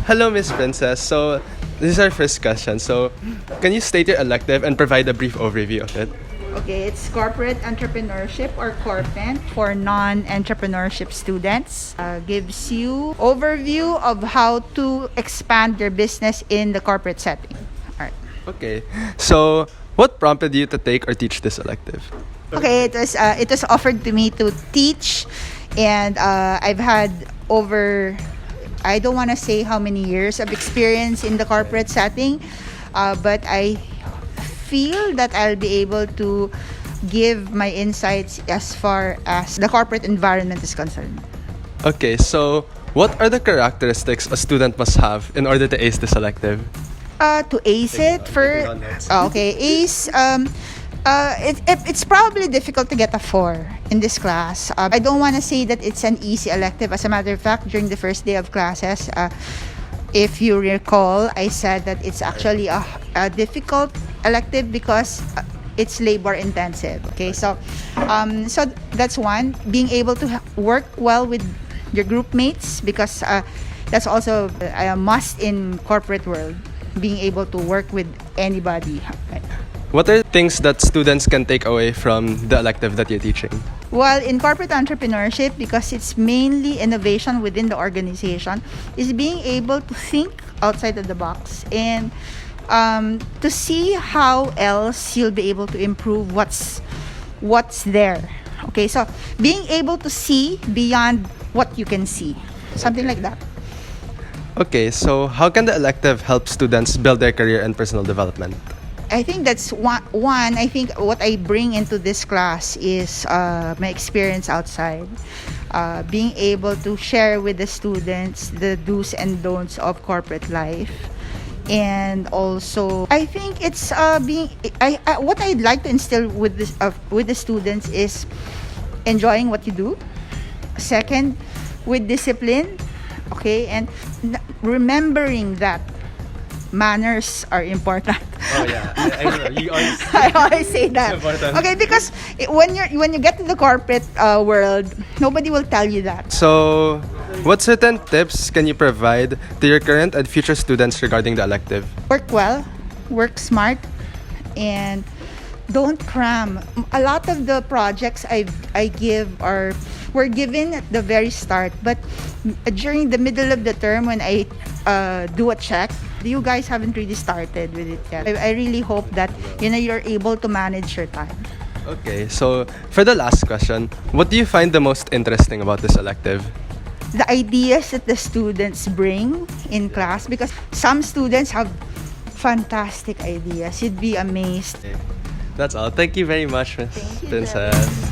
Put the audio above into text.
Hello, Miss Princess. So, this is our first question. So, can you state your elective and provide a brief overview of it? Okay, it's corporate entrepreneurship or CORPENT for non-entrepreneurship students. Gives you overview of how to expand your business in the corporate setting. All right. Okay. So, what prompted you to take or teach this elective? Okay, it was offered to me to teach, and I've had over, I don't want to say how many years of experience in the corporate setting, but I feel that I'll be able to give my insights as far as the corporate environment is concerned. Okay, so what are the characteristics a student must have in order to ace this elective? To ace it for ace. It's probably difficult to get a 4 in this class. I don't want to say that it's an easy elective. As a matter of fact, during the first day of classes, if you recall, I said that it's actually a difficult elective because it's labor intensive. Okay, so that's one. Being able to work well with your group mates, because that's also a must in corporate world. Being able to work with anybody. Right? What are things that students can take away from the elective that you're teaching? Well, in corporate entrepreneurship, because it's mainly innovation within the organization, is being able to think outside of the box and to see how else you'll be able to improve what's there. Okay, so being able to see beyond what you can see, something like that. Okay, so how can the elective help students build their career and personal development? I think that's one. I think what I bring into this class is my experience outside. Being able to share with the students the do's and don'ts of corporate life. And also, I think it's what I'd like to instill with the students is enjoying what you do. Second, with discipline, okay, and remembering that manners are important. Oh yeah, I know. You always I always say that. important. Okay, because when you get to the corporate world, nobody will tell you that. So, what certain tips can you provide to your current and future students regarding the elective? Work well, work smart, and don't cram. A lot of the projects I give were given at the very start, but during the middle of the term when I do a check, you guys haven't really started with it yet. I really hope that you're able to manage your time. Okay, so for the last question, what do you find the most interesting about this elective? The ideas that the students bring in class, because some students have fantastic ideas. You'd be amazed. Okay. That's all. Thank you very much, Miss Thank you, Princess.